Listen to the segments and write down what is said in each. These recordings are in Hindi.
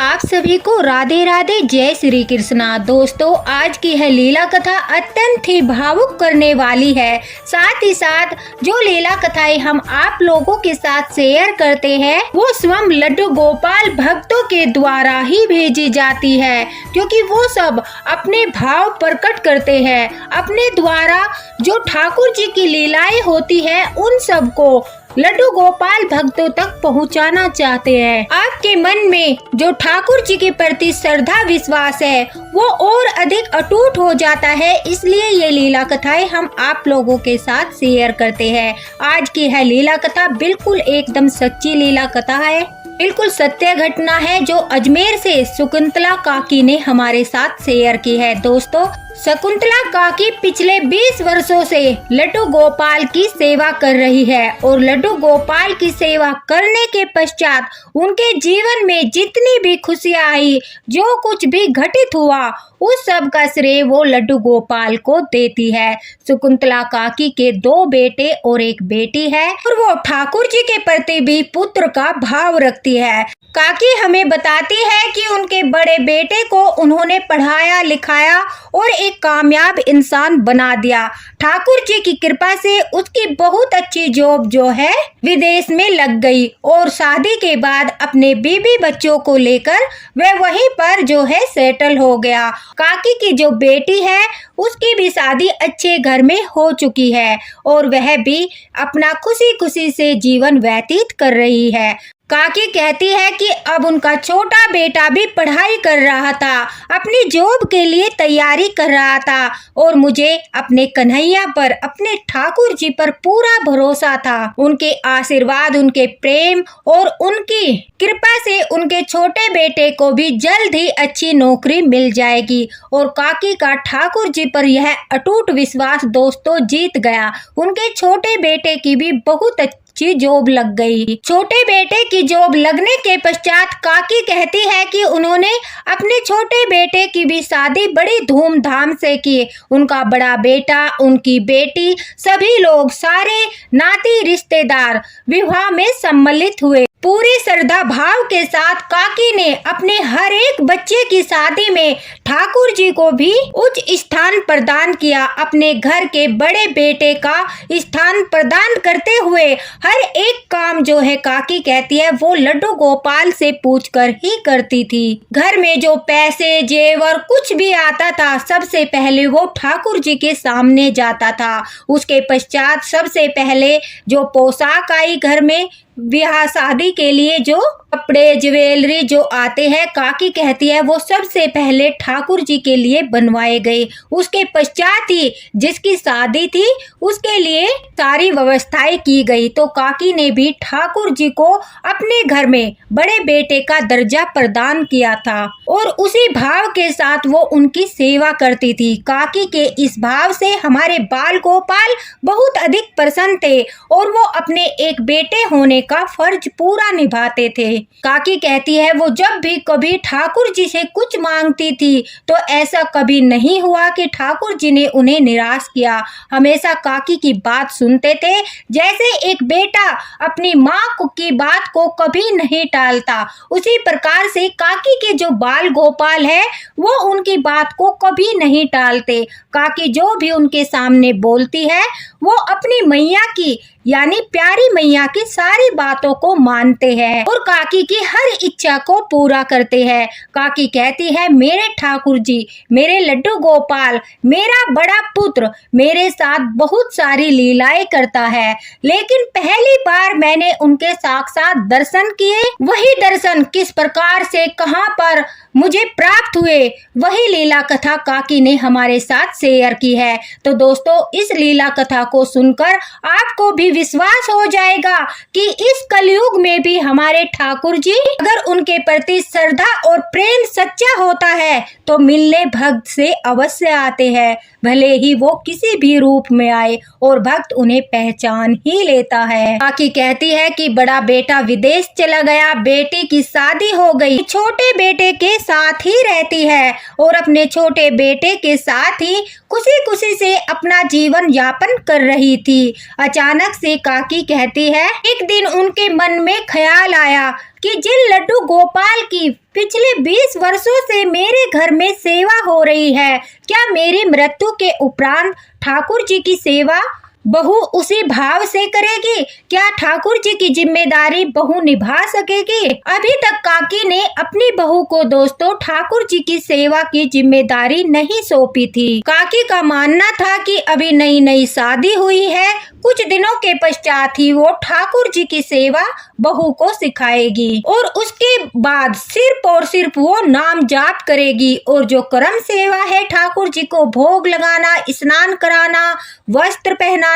आप सभी को राधे राधे, जय श्री कृष्णा। दोस्तों, आज की है लीला कथा अत्यंत ही भावुक करने वाली है। साथ ही साथ जो लीला कथाएं हम आप लोगों के साथ शेयर करते हैं वो स्वयं लड्डू गोपाल भक्तों के द्वारा ही भेजी जाती है, क्योंकि वो सब अपने भाव प्रकट करते हैं। अपने द्वारा जो ठाकुर जी की लीलाएं होती है उन सब को लड्डू गोपाल भक्तों तक पहुंचाना चाहते हैं। आपके मन में जो ठाकुर जी के प्रति श्रद्धा विश्वास है वो और अधिक अटूट हो जाता है, इसलिए ये लीला कथाएं हम आप लोगों के साथ शेयर करते हैं। आज की है लीला कथा बिल्कुल एकदम सच्ची लीला कथा है, बिल्कुल सत्य घटना है जो अजमेर से शकुंतला काकी ने हमारे साथ शेयर की है। दोस्तों, शकुंतला काकी पिछले 20 वर्षों से लड्डू गोपाल की सेवा कर रही है और लड्डू गोपाल की सेवा करने के पश्चात उनके जीवन में जितनी भी खुशियां आई, जो कुछ भी घटित हुआ, उस सब का श्रेय वो लड्डू गोपाल को देती है। शकुंतला काकी के 2 बेटे और 1 बेटी है और वो ठाकुर जी के प्रति भी पुत्र का भाव रखती है। काकी हमें बताती है कि उनके बड़े बेटे को उन्होंने पढ़ाया लिखाया और एक कामयाब इंसान बना दिया। ठाकुर जी की कृपा से उसकी बहुत अच्छी जॉब जो है विदेश में लग गई और शादी के बाद अपने बीबी बच्चों को लेकर वह वहीं पर जो है सेटल हो गया। काकी की जो बेटी है उसकी भी शादी अच्छे घर में हो चुकी है और वह भी अपना खुशी खुशी से जीवन व्यतीत कर रही है। काकी कहती है कि अब उनका छोटा बेटा भी पढ़ाई कर रहा था, अपनी जॉब के लिए तैयारी कर रहा था और मुझे अपने कन्हैया पर, अपने ठाकुर जी पर पूरा भरोसा था। उनके आशीर्वाद, उनके प्रेम और उनकी कृपा से उनके छोटे बेटे को भी जल्द ही अच्छी नौकरी मिल जाएगी और काकी का ठाकुर जी पर यह अटूट विश्वास दोस्तों जीत गया। उनके छोटे बेटे की भी बहुत अच्छी जॉब लग गई। छोटे बेटे की जॉब लगने के पश्चात काकी कहती है कि उन्होंने अपने छोटे बेटे की भी शादी बड़ी धूमधाम से की। उनका बड़ा बेटा, उनकी बेटी, सभी लोग, सारे नाती रिश्तेदार विवाह में सम्मिलित हुए। पूरी श्रद्धा भाव के साथ काकी ने अपने हर एक बच्चे की शादी में ठाकुर जी को भी उच्च स्थान प्रदान किया। अपने घर के बड़े बेटे का स्थान प्रदान करते हुए हर एक काम जो है काकी कहती है वो लड्डू गोपाल से पूछकर ही करती थी। घर में जो पैसे जेवर कुछ भी आता था सबसे पहले वो ठाकुर जी के सामने जाता था। उसके पश्चात सबसे पहले जो पोशाक आई घर में ब्याह शादी के लिए, जो कपड़े ज्वेलरी जो आते हैं, काकी कहती है वो सबसे पहले ठाकुर जी के लिए बनवाए गए। उसके पश्चात ही जिसकी शादी थी उसके लिए सारी व्यवस्थाएं की गई। तो काकी ने भी ठाकुर जी को अपने घर में बड़े बेटे का दर्जा प्रदान किया था और उसी भाव के साथ वो उनकी सेवा करती थी। काकी के इस भाव से हमारे बाल गोपाल बहुत अधिक प्रसन्न थे और वो अपने एक बेटे होने का फर्ज पूरा निभाते थे। काकी कहती है वो जब भी कभी ठाकुर जी से कुछ मांगती थी तो ऐसा कभी नहीं हुआ कि ठाकुर जी ने उन्हें निराश किया। हमेशा काकी की बात सुनते थे, जैसे एक बेटा अपनी माँ की बात को कभी नहीं टालता, उसी प्रकार से काकी के जो बाल गोपाल है वो उनकी बात को कभी नहीं टालते। काकी जो भी उनके सामने बोलती है वो अपनी मैया की यानी प्यारी मैया की सारी बातों को मानते हैं और काकी की हर इच्छा को पूरा करते हैं। काकी कहती है मेरे ठाकुर जी, मेरे लड्डू गोपाल, मेरा बड़ा पुत्र मेरे साथ बहुत सारी लीलाएं करता है, लेकिन पहली बार मैंने उनके साक्षात दर्शन किए, वही दर्शन किस प्रकार से कहां पर मुझे प्राप्त हुए, वही लीला कथा काकी ने हमारे साथ शेयर की है। तो दोस्तों, इस लीला कथा को सुनकर आपको भी विश्वास हो जाएगा कि इस कलयुग में भी हमारे ठाकुर जी अगर उनके प्रति श्रद्धा और प्रेम सच्चा होता है तो मिलने भक्त से अवश्य आते हैं, भले ही वो किसी भी रूप में आए और भक्त उन्हें पहचान ही लेता है। काकी कहती है कि बड़ा बेटा विदेश चला गया, बेटी की शादी हो गई, छोटे बेटे के साथ ही रहती है और अपने छोटे बेटे के साथ ही खुशी खुशी से अपना जीवन यापन कर रही थी। अचानक से काकी कहती है एक दिन उनके मन में ख्याल आया कि जिन लड्डू गोपाल की पिछले 20 वर्षों से मेरे घर में सेवा हो रही है, क्या मेरी मृत्यु के उपरांत ठाकुर जी की सेवा बहू उसी भाव से करेगी? क्या ठाकुर जी की जिम्मेदारी बहू निभा सकेगी? अभी तक काकी ने अपनी बहू को दोस्तों ठाकुर जी की सेवा की जिम्मेदारी नहीं सौंपी थी। काकी का मानना था कि अभी नई नई शादी हुई है, कुछ दिनों के पश्चात ही वो ठाकुर जी की सेवा बहू को सिखाएगी और उसके बाद सिर्फ और सिर्फ वो नाम जाप करेगी और जो कर्म सेवा है, ठाकुर जी को भोग लगाना, स्नान कराना, वस्त्र पहनाना,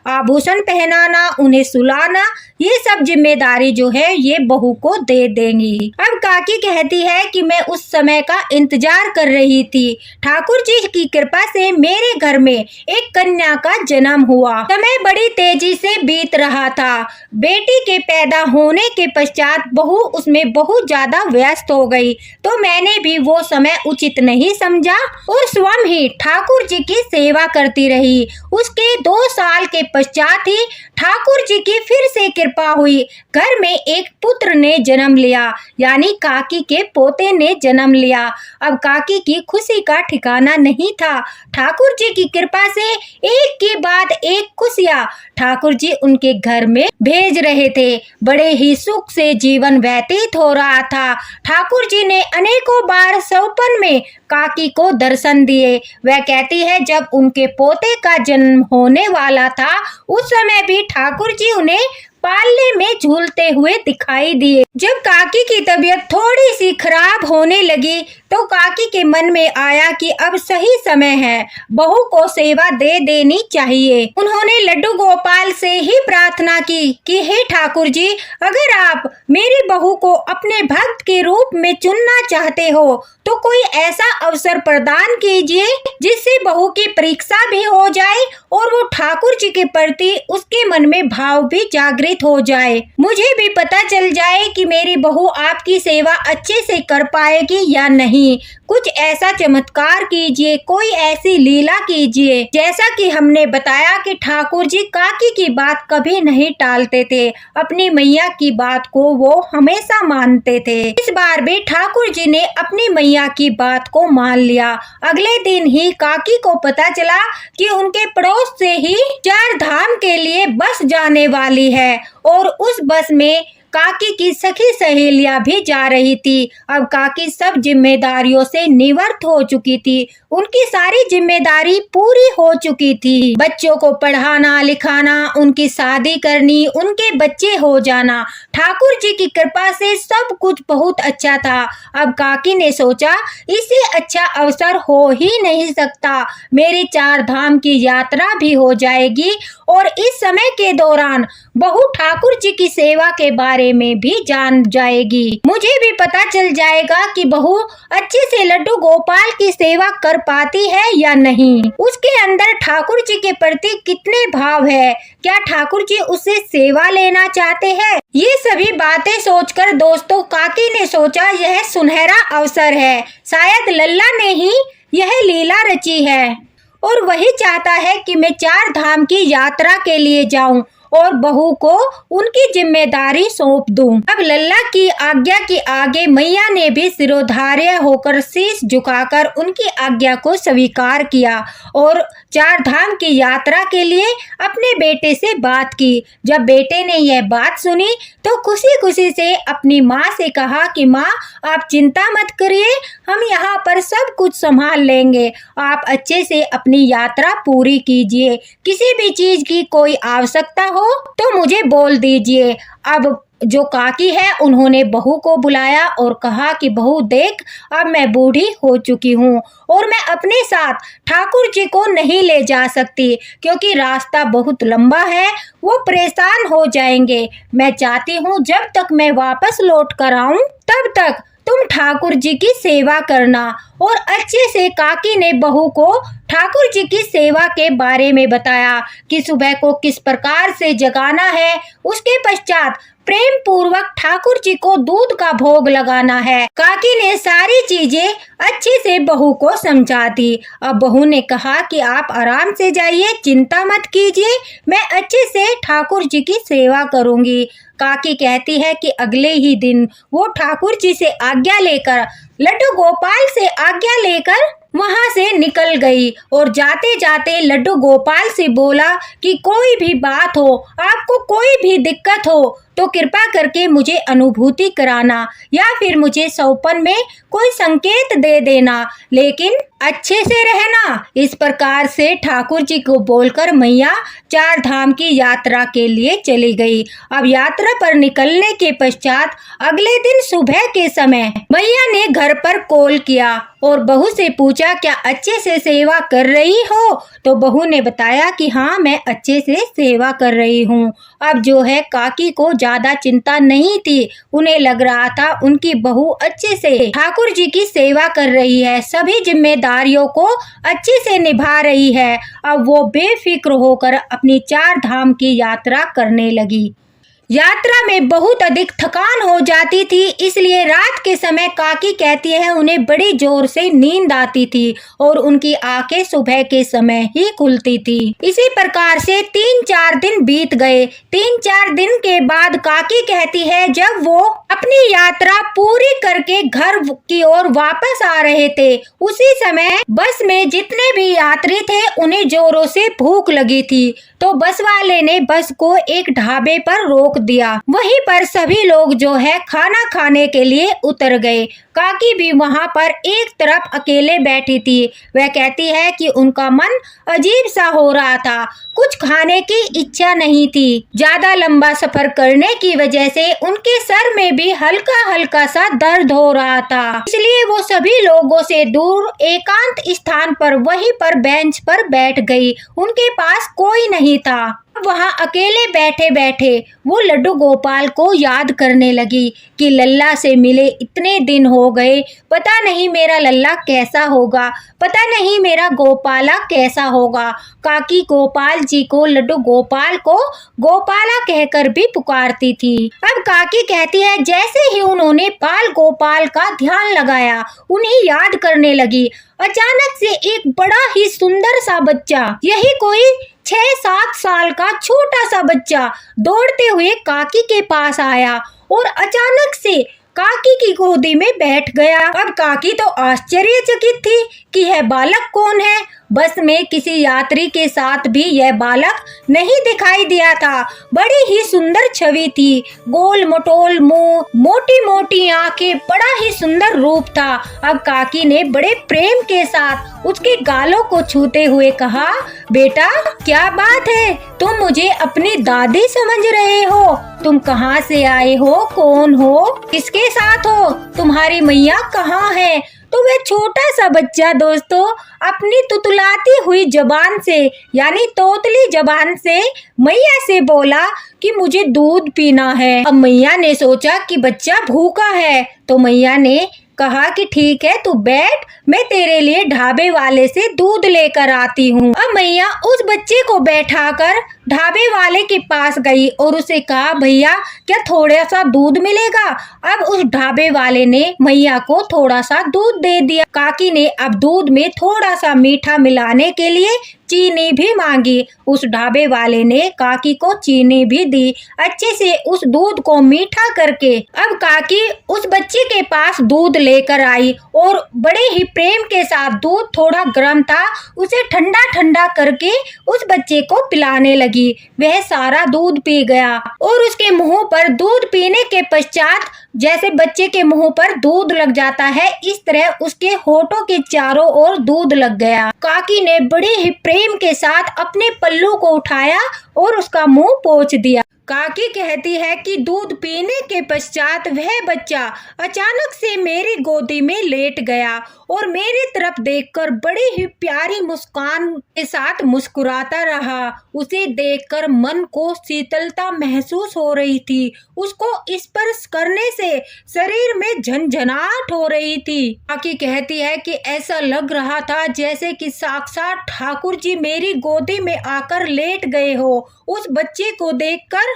आभूषण पहनाना, उन्हें सुलाना, ये सब जिम्मेदारी जो है ये बहू को दे देंगी। अब काकी कहती है कि मैं उस समय का इंतजार कर रही थी। ठाकुर जी की कृपा से मेरे घर में एक कन्या का जन्म हुआ। समय बड़ी तेजी से बीत रहा था। बेटी के पैदा होने के पश्चात बहू उसमें बहुत ज्यादा व्यस्त हो गई, तो मैंने भी वो समय उचित नहीं समझा और स्वयं ही ठाकुर जी की सेवा करती रही। उसके 2 साल के पश्चात ही ठाकुर जी की फिर से कृपा हुई। घर में एक पुत्र ने जन्म लिया, यानी काकी के पोते ने जन्म लिया। अब काकी की खुशी का ठिकाना नहीं था। ठाकुर जी की कृपा से एक के बाद एक खुशियां ठाकुर जी उनके घर में भेज रहे थे। बड़े ही सुख से जीवन व्यतीत हो रहा था। ठाकुर जी ने अनेकों बार सौपन में काकी को दर्शन दिए। वह कहती है जब उनके पोते का जन्म होने वाला था उस समय भी ठाकुर जी उन्हें पालने में झूलते हुए दिखाई दिए। जब काकी की तबीयत थोड़ी सी खराब होने लगी तो काकी के मन में आया कि अब सही समय है, बहू को सेवा दे देनी चाहिए। उन्होंने लड्डू गोपाल से ही प्रार्थना की कि हे ठाकुर जी, अगर आप मेरी बहू को अपने भक्त के रूप में चुनना चाहते हो तो कोई ऐसा अवसर प्रदान कीजिए जिससे बहू की परीक्षा भी हो जाए और वो ठाकुर जी के प्रति उसके मन में भाव भी जागृत हो जाए। मुझे भी पता चल जाए कि मेरी बहू आपकी सेवा अच्छे से कर पाएगी या नहीं। कुछ ऐसा चमत्कार कीजिए, कोई ऐसी लीला कीजिए। जैसा कि हमने बताया कि ठाकुर जी काकी की बात कभी नहीं टालते थे, अपनी मैया की बात को वो हमेशा मानते थे। इस बार भी ठाकुर जी ने अपनी मैया की बात को मान लिया। अगले दिन ही काकी को पता चला कि उनके पड़ोस से ही 4 धाम के लिए बस जाने वाली है और उस बस में काकी की सखी सहेलियां भी जा रही थी। अब काकी सब जिम्मेदारियों से निवृत्त हो चुकी थी, उनकी सारी जिम्मेदारी पूरी हो चुकी थी। बच्चों को पढ़ाना लिखाना, उनकी शादी करनी, उनके बच्चे हो जाना, ठाकुर जी की कृपा से सब कुछ बहुत अच्छा था। अब काकी ने सोचा इससे अच्छा अवसर हो ही नहीं सकता, मेरी 4 धाम की यात्रा भी हो जाएगी और इस समय के दौरान बहू ठाकुर जी की सेवा के बारे में भी जान जाएगी। मुझे भी पता चल जाएगा कि बहू अच्छे से लड्डू गोपाल की सेवा कर पाती है या नहीं, उसके अंदर ठाकुर जी के प्रति कितने भाव है, क्या ठाकुर जी उससे सेवा लेना चाहते हैं। ये सभी बातें सोचकर दोस्तों काकी ने सोचा यह सुनहरा अवसर है, शायद लल्ला ने ही यह लीला रची है और वही चाहता है कि मैं 4 धाम की यात्रा के लिए जाऊं और बहू को उनकी जिम्मेदारी सौंप दूं। अब लल्ला की आज्ञा के आगे मैया ने भी सिरोधार्य होकर शीश झुकाकर उनकी आज्ञा को स्वीकार किया और 4 धाम की यात्रा के लिए अपने बेटे से बात की। जब बेटे ने यह बात सुनी तो खुशी खुशी से अपनी माँ से कहा कि माँ आप चिंता मत करिए, हम यहाँ पर सब कुछ संभाल लेंगे, आप अच्छे से अपनी यात्रा पूरी कीजिए, किसी भी चीज की कोई आवश्यकता हो तो मुझे बोल दीजिए। अब जो काकी है उन्होंने बहू को बुलाया और कहा कि बहू देख, अब मैं बूढ़ी हो चुकी हूँ और मैं अपने साथ ठाकुर जी को नहीं ले जा सकती क्योंकि रास्ता बहुत लंबा है, वो परेशान हो जाएंगे। मैं चाहती हूँ जब तक मैं वापस लौट कर आऊँ तब तक तुम ठाकुर जी की सेवा करना। और अच्छे से काकी ने बहू को ठाकुर जी की सेवा के बारे में बताया कि सुबह को किस प्रकार से जगाना है, उसके पश्चात प्रेम पूर्वक ठाकुर जी को दूध का भोग लगाना है। काकी ने सारी चीजें अच्छे से बहू को समझा दी। अब बहू ने कहा कि आप आराम से जाइए, चिंता मत कीजिए, मैं अच्छे से ठाकुर जी की सेवा करूंगी। काकी कहती है कि अगले ही दिन वो ठाकुर जी से आज्ञा लेकर, लड्डू गोपाल से आज्ञा लेकर वहां से निकल गई और जाते जाते लड्डू गोपाल से बोला कि कोई भी बात हो, आपको कोई भी दिक्कत हो तो कृपा करके मुझे अनुभूति कराना या फिर मुझे सौपन में कोई संकेत दे देना, लेकिन अच्छे से रहना। इस प्रकार से ठाकुर जी को बोलकर मैया 4 धाम की यात्रा के लिए चली गई। अब यात्रा पर निकलने के पश्चात अगले दिन सुबह के समय मैया ने घर पर कॉल किया और बहू से पूछा, क्या अच्छे से सेवा कर रही हो? तो बहू ने बताया कि हाँ, मैं अच्छे से सेवा कर रही हूँ। अब जो है काकी को ज्यादा चिंता नहीं थी, उन्हें लग रहा था उनकी बहू अच्छे से ठाकुर जी की सेवा कर रही है, सभी जिम्मेदारियों को अच्छे से निभा रही है। अब वो बेफिक्र होकर अपनी 4 धाम की यात्रा करने लगी। यात्रा में बहुत अधिक थकान हो जाती थी, इसलिए रात के समय काकी कहती है उन्हें बड़ी जोर से नींद आती थी और उनकी आंखें सुबह के समय ही खुलती थी। इसी प्रकार से 3-4 दिन बीत गए। 3-4 दिन के बाद काकी कहती है जब वो अपनी यात्रा पूरी करके घर की ओर वापस आ रहे थे, उसी समय बस में जितने भी यात्री थे उन्हें जोरों से भूख लगी थी, तो बस वाले ने बस को एक ढाबे पर रोक दिया। वहीं पर सभी लोग जो है खाना खाने के लिए उतर गए। काकी भी वहां पर एक तरफ अकेले बैठी थी। वह कहती है कि उनका मन अजीब सा हो रहा था, कुछ खाने की इच्छा नहीं थी। ज्यादा लंबा सफर करने की वजह से उनके सर में भी हल्का हल्का सा दर्द हो रहा था, इसलिए वो सभी लोगों से दूर एकांत स्थान पर वहीं पर बेंच पर बैठ गई। उनके पास कोई नहीं था। वहां अकेले बैठे बैठे वो लड्डू गोपाल को याद करने लगी कि लल्ला से मिले इतने दिन हो गए, पता नहीं मेरा लल्ला कैसा होगा, पता नहीं मेरा गोपाला कैसा होगा। काकी गोपाल जी को, लड्डू गोपाल को गोपाला कहकर भी पुकारती थी। अब काकी कहती है जैसे ही उन्होंने बाल गोपाल का ध्यान लगाया, उन्हें याद करने लगी, अचानक से एक बड़ा ही सुंदर सा बच्चा, यही कोई 6-7 साल का छोटा सा बच्चा दौड़ते हुए काकी के पास आया और अचानक से काकी की गोदी में बैठ गया। अब काकी तो आश्चर्यचकित थी कि यह बालक कौन है। बस में किसी यात्री के साथ भी यह बालक नहीं दिखाई दिया था। बड़ी ही सुंदर छवि थी, गोल मटोल मुंह, मोटी मोटी आंखें, बड़ा ही सुंदर रूप था। अब काकी ने बड़े प्रेम के साथ उसके गालों को छूते हुए कहा, बेटा क्या बात है, तुम मुझे अपनी दादी समझ रहे हो? तुम कहाँ से आए हो, कौन हो, किसके साथ हो, तुम्हारी मैया कहाँ है? तो वह छोटा सा बच्चा दोस्तों अपनी तुतलाती हुई जबान से, यानी तोतली जबान से मैया से बोला कि मुझे दूध पीना है। अब मैया ने सोचा कि बच्चा भूखा है, तो मैया ने कहा कि ठीक है, तू बैठ, मैं तेरे लिए ढाबे वाले से दूध लेकर आती हूँ। अब मैया उस बच्चे को बैठाकर ढाबे वाले के पास गई और उसे कहा, भैया क्या थोड़ा सा दूध मिलेगा? अब उस ढाबे वाले ने मैया को थोड़ा सा दूध दे दिया। काकी ने अब दूध में थोड़ा सा मीठा मिलाने के लिए चीनी भी मांगी। उस ढाबे वाले ने काकी को चीनी भी दी, अच्छे से उस दूध को मीठा करके। अब काकी उस बच्चे के पास दूध लेकर आई और बड़े ही प्रेम के साथ, दूध थोड़ा गर्म था, उसे ठंडा ठंडा करके उस बच्चे को पिलाने लगी। वह सारा दूध पी गया और उसके मुंह पर दूध पीने के पश्चात जैसे बच्चे के मुंह पर दूध लग जाता है, इस तरह उसके होठों के चारों ओर दूध लग गया। काकी ने बड़े ही प्रेम के साथ अपने पल्लू को उठाया और उसका मुंह पोंछ दिया। काकी कहती है कि दूध पीने के पश्चात वह बच्चा अचानक से मेरी गोदी में लेट गया और मेरी तरफ देखकर बड़ी ही प्यारी मुस्कान के साथ मुस्कुराता रहा। उसे देखकर मन को शीतलता महसूस हो रही थी। उसको स्पर्श करने से शरीर में झंझनाहट हो रही थी। काकी कहती है कि ऐसा लग रहा था जैसे कि साक्षात ठाकुर जी मेरी गोदी में आकर लेट गए हो। उस बच्चे को देखकर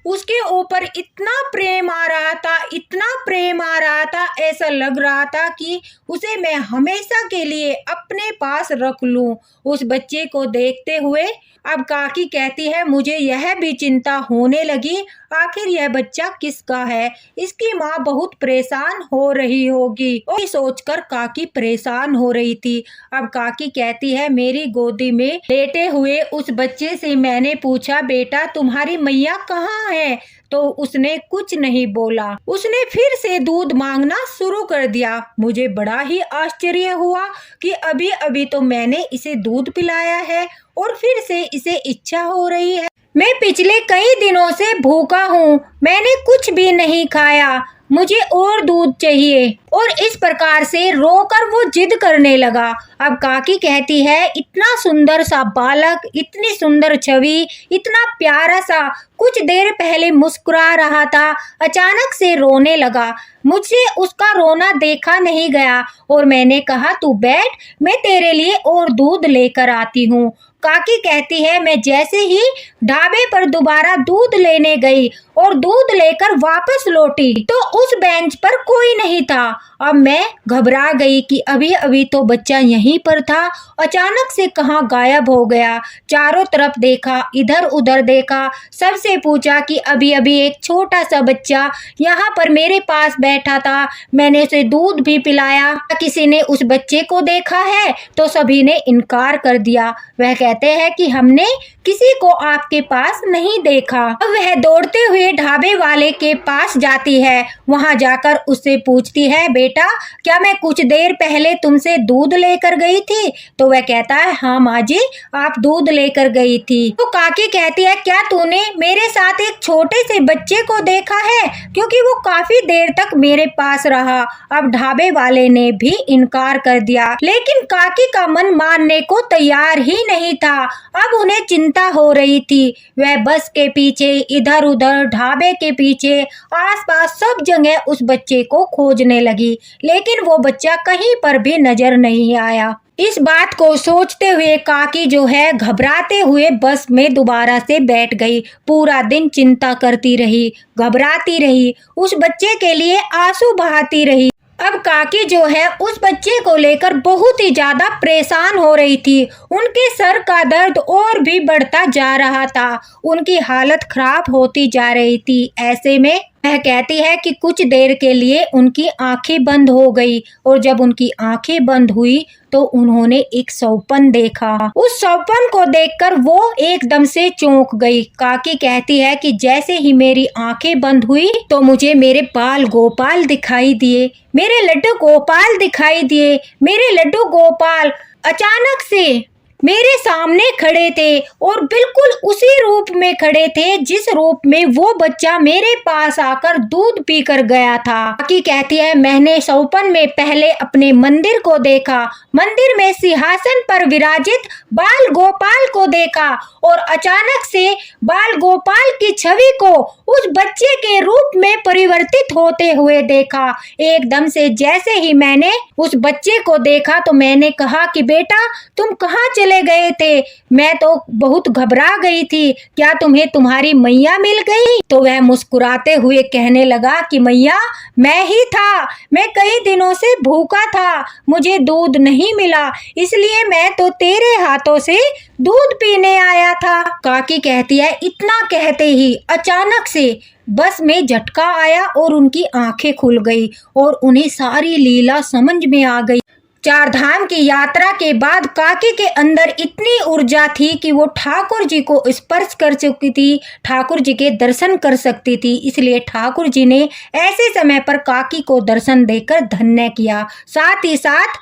उसके ऊपर इतना प्रेम आ रहा था, इतना प्रेम आ रहा था, ऐसा लग रहा था कि उसे मैं हमेशा के लिए अपने पास रख लूं। उस बच्चे को देखते हुए अब काकी कहती है, मुझे यह भी चिंता होने लगी, आखिर यह बच्चा किसका है। इसकी माँ बहुत परेशान हो रही होगी। और सोचकर काकी परेशान हो रही थी। अब काकी कहती है, मेरी गोदी में लेटे हुए उस बच्चे से मैंने पूछा, बेटा तुम्हारी मैया कहाँ है? तो उसने कुछ नहीं बोला। उसने फिर से दूध मांगना शुरू कर दिया। मुझे बड़ा ही आश्चर्य हुआ कि अभी अभी तो मैंने इसे दूध पिलाया है और फिर से इसे इच्छा हो रही है। मैं पिछले कई दिनों से भूखा हूँ, मैंने कुछ भी नहीं खाया, मुझे और दूध चाहिए। और इस प्रकार से रोकर वो जिद करने लगा। अब काकी कहती है, इतना सुंदर सा बालक, इतनी सुंदर छवि, इतना प्यारा सा, कुछ देर पहले मुस्कुरा रहा था, अचानक से रोने लगा। मुझसे उसका रोना देखा नहीं गया और मैंने कहा, तू बैठ, मैं तेरे लिए और दूध लेकर आती हूँ। काकी कहती है, मैं जैसे ही ढाबे पर दोबारा दूध लेने गई और दूध लेकर वापस लौटी तो उस बेंच पर कोई नहीं था। अब मैं घबरा गई कि अभी अभी तो बच्चा यहीं पर था, अचानक से कहाँ गायब हो गया। चारों तरफ देखा, इधर उधर देखा, सबसे पूछा कि अभी अभी एक छोटा सा बच्चा यहाँ पर मेरे पास बैठा था, मैंने उसे दूध भी पिलाया, किसी ने उस बच्चे को देखा है? तो सभी ने इनकार कर दिया। वह कहते हैं कि हमने किसी को आपके पास नहीं देखा। अब वह दौड़ते हुए ढाबे वाले के पास जाती है। वहां जाकर उससे पूछती है, बेटा क्या मैं कुछ देर पहले तुमसे दूध लेकर गई थी? तो वह कहता है, हाँ माँ जी, आप दूध लेकर गई थी। तो काकी कहती है, क्या तूने मेरे साथ एक छोटे से बच्चे को देखा है? क्योंकि वो काफी देर तक मेरे पास रहा। अब ढाबे वाले ने भी इनकार कर दिया, लेकिन काकी का मन मानने को तैयार ही नहीं था। अब उन्हें चिंता हो रही थी। वह बस के पीछे, इधर उधर, ढाबे के पीछे, आसपास सब जगह उस बच्चे को खोजने लगी, लेकिन वो बच्चा कहीं पर भी नजर नहीं आया। इस बात को सोचते हुए काकी जो है घबराते हुए बस में दोबारा से बैठ गई। पूरा दिन चिंता करती रही, घबराती रही, उस बच्चे के लिए आंसू बहाती रही। अब काकी जो है उस बच्चे को लेकर बहुत ही ज्यादा परेशान हो रही थी। उनके सर का दर्द और भी बढ़ता जा रहा था, उनकी हालत खराब होती जा रही थी। ऐसे में वह कहती है कि कुछ देर के लिए उनकी आंखें बंद हो गई और जब उनकी आंखें बंद हुई तो उन्होंने एक सौपन देखा। उस सौपन को देखकर वो एकदम से चौंक गई। काकी कहती है कि जैसे ही मेरी आंखें बंद हुई तो मुझे मेरे बाल गोपाल दिखाई दिए, मेरे लड्डू गोपाल दिखाई दिए। मेरे लड्डू गोपाल अचानक से मेरे सामने खड़े थे और बिल्कुल उसी रूप में खड़े थे जिस रूप में वो बच्चा मेरे पास आकर दूध पीकर गया था। काकी कहती है, मैंने सौपन में पहले अपने मंदिर को देखा, मंदिर में सिंहासन पर विराजित बाल गोपाल को देखा और अचानक से बाल गोपाल की छवि को उस बच्चे के रूप में परिवर्तित होते हुए देखा। एकदम से जैसे ही मैंने उस बच्चे को देखा तो मैंने कहा कि बेटा तुम कहाँ चले गए थे? मैं तो बहुत घबरा गई थी, क्या तुम्हें तुम्हारी मैया मिल गई? तो वह मुस्कुराते हुए कहने लगा कि मैया मैं ही था, मैं कई दिनों से भूखा था, मुझे दूध नहीं मिला, इसलिए मैं तो तेरे हाथों से दूध पीने आया था। काकी कहती है, इतना कहते ही अचानक से बस में झटका आया और उनकी आंखें खुल गई और उन्हें सारी लीला समझ में आ गई। चार धाम की यात्रा के बाद काकी के अंदर इतनी ऊर्जा थी कि वो ठाकुर जी को स्पर्श कर चुकी थी, ठाकुर जी के दर्शन कर सकती थी। इसलिए ठाकुर जी ने ऐसे समय पर काकी को दर्शन देकर धन्य किया। साथ ही साथ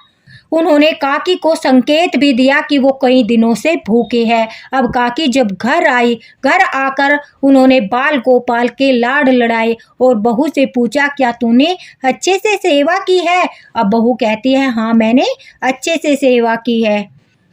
उन्होंने काकी को संकेत भी दिया कि वो कई दिनों से भूखे हैं। अब काकी जब घर आई, घर आकर उन्होंने बाल गोपाल के लाड लड़ाए और बहू से पूछा, क्या तूने अच्छे से सेवा की है? अब बहू कहती है, हाँ मैंने अच्छे से सेवा की है।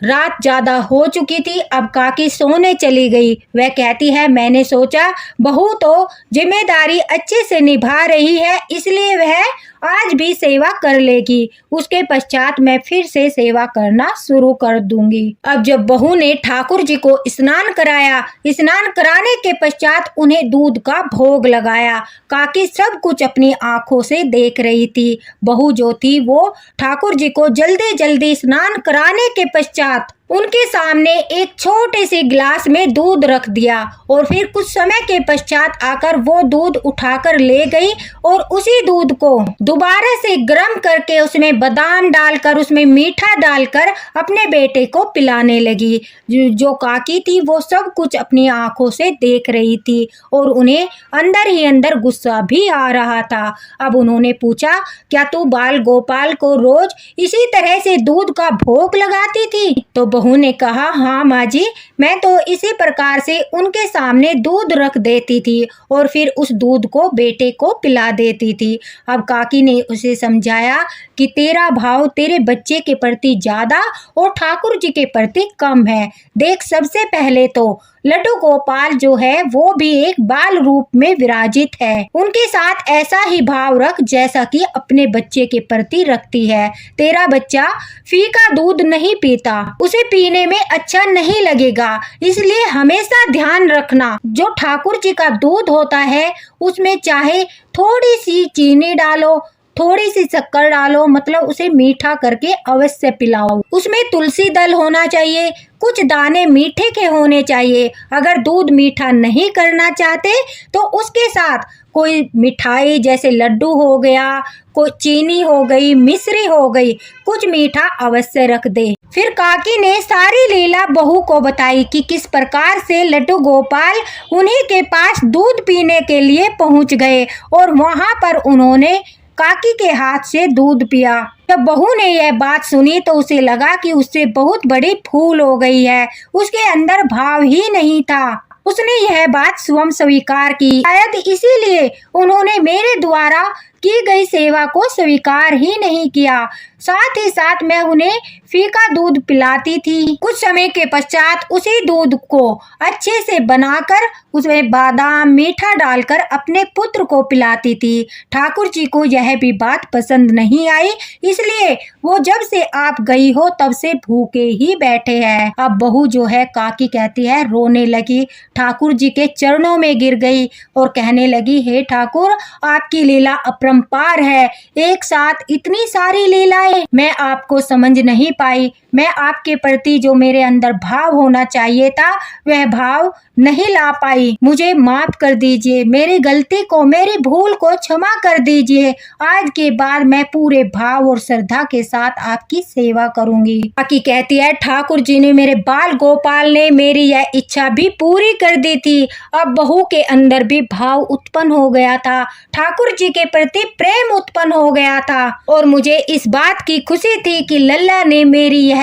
रात ज़्यादा हो चुकी थी, अब काकी सोने चली गई। वह कहती है, मैंने सोचा बहू तो जिम्मेदारी अच्छे से निभा रही है, इसलिए वह आज भी सेवा कर लेगी, उसके पश्चात मैं फिर से सेवा करना शुरू कर दूंगी। अब जब बहू ने ठाकुर जी को स्नान कराया, स्नान कराने के पश्चात उन्हें दूध का भोग लगाया। काकी सब कुछ अपनी आंखों से देख रही थी। बहू जो थी वो ठाकुर जी को जल्दी जल्दी स्नान कराने के पश्चात उनके सामने एक छोटे से गिलास में दूध रख दिया और फिर कुछ समय के पश्चात आकर वो दूध उठाकर ले गई और उसी दूध को दोबारा से गर्म करके उसमें बादाम डालकर, उसमें मीठा डालकर अपने बेटे को पिलाने लगी। जो काकी थी वो सब कुछ अपनी आंखों से देख रही थी और उन्हें अंदर ही अंदर गुस्सा भी आ रहा था। अब उन्होंने पूछा, क्या तू बाल गोपाल को रोज इसी तरह से दूध का भोग लगाती थी? तो बहू ने कहा, हाँ माँ जी, मैं तो इसी प्रकार से उनके सामने दूध रख देती थी और फिर उस दूध को बेटे को पिला देती थी। अब काकी ने उसे समझाया कि तेरा भाव तेरे बच्चे के प्रति ज्यादा और ठाकुर जी के प्रति कम है। देख, सबसे पहले तो लड्डू गोपाल जो है वो भी एक बाल रूप में विराजित है। उनके साथ ऐसा ही भाव रख जैसा कि अपने बच्चे के प्रति रखती है। तेरा बच्चा फीका दूध नहीं पीता, उसे पीने में अच्छा नहीं लगेगा, इसलिए हमेशा ध्यान रखना जो ठाकुर जी का दूध होता है उसमें चाहे थोड़ी सी चीनी डालो, थोड़ी सी शक्कर डालो, मतलब उसे मीठा करके अवश्य पिलाओ। उसमें तुलसी दल होना चाहिए, कुछ दाने मीठे के होने चाहिए। अगर दूध मीठा नहीं करना चाहते तो उसके साथ कोई मिठाई जैसे लड्डू हो गया, कोई चीनी हो गई, मिश्री हो गई, कुछ मीठा अवश्य रख दे। फिर काकी ने सारी लीला बहू को बताई कि किस प्रकार से लड्डू गोपाल उन्हीं के पास दूध पीने के लिए पहुंच गए और वहां पर उन्होंने काकी के हाथ से दूध पिया। जब बहू ने यह बात सुनी तो उसे लगा कि उससे बहुत बड़ी भूल हो गई है, उसके अंदर भाव ही नहीं था। उसने यह बात स्वयं स्वीकार की। शायद इसीलिए उन्होंने मेरे द्वारा की गई सेवा को स्वीकार ही नहीं किया। साथ ही साथ मैं उन्हें फीका दूध पिलाती थी। कुछ समय के पश्चात उसी दूध को अच्छे से बनाकर उसमें बादाम मीठा डालकर अपने पुत्र को पिलाती थी। ठाकुर जी को यह भी बात पसंद नहीं आई, इसलिए वो जब से आप गई हो तब से भूखे ही बैठे हैं। अब बहू जो है, काकी कहती है, रोने लगी, ठाकुर जी के चरणों में गिर गई और कहने लगी, हे ठाकुर, आपकी लीला अपरंपार है। एक साथ इतनी सारी लीलाएं मैं आपको समझ नहीं पाई। मैं आपके प्रति जो मेरे अंदर भाव होना चाहिए था वह भाव नहीं ला पाई। मुझे माफ कर दीजिए, मेरी गलती को, मेरी भूल को क्षमा कर दीजिए। आज के बाद मैं पूरे भाव और श्रद्धा के साथ आपकी सेवा करूंगी। काकी कहती है, ठाकुर जी ने, मेरे बाल गोपाल ने मेरी यह इच्छा भी पूरी कर दी थी। अब बहू के अंदर भी भाव उत्पन्न हो गया था, ठाकुर जी के प्रति प्रेम उत्पन्न हो गया था और मुझे इस बात की खुशी थी कि लल्ला ने मेरी यह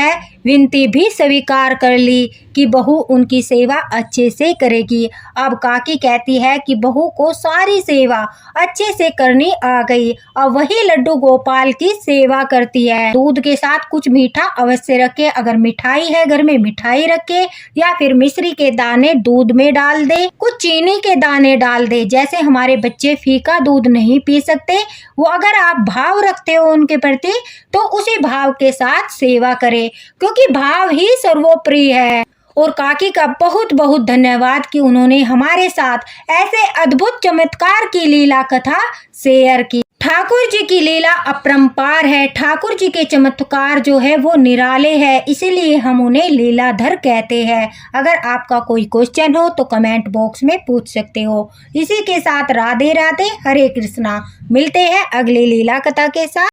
विनती भी स्वीकार कर ली कि बहू उनकी सेवा अच्छे से करेगी। अब काकी कहती है कि बहू को सारी सेवा अच्छे से करनी आ गई। अब वही लड्डू गोपाल की सेवा करती है। दूध के साथ कुछ मीठा अवश्य रखे, अगर मिठाई है घर में मिठाई रखे, या फिर मिश्री के दाने दूध में डाल दे, कुछ चीनी के दाने डाल दे। जैसे हमारे बच्चे फीका दूध नहीं पी सकते, वो अगर आप भाव रखते हो उनके प्रति तो उसी भाव के साथ सेवा करें, क्योंकि भाव ही सर्वोपरि है। और काकी का बहुत बहुत धन्यवाद कि उन्होंने हमारे साथ ऐसे अद्भुत चमत्कार की लीला कथा शेयर की। ठाकुर जी की लीला अपरंपार है, ठाकुर जी के चमत्कार जो है वो निराले हैं, इसीलिए हम उन्हें लीलाधर कहते हैं। अगर आपका कोई क्वेश्चन हो तो कमेंट बॉक्स में पूछ सकते हो। इसी के साथ राधे राधे, हरे कृष्णा। मिलते हैं अगली लीला कथा के साथ।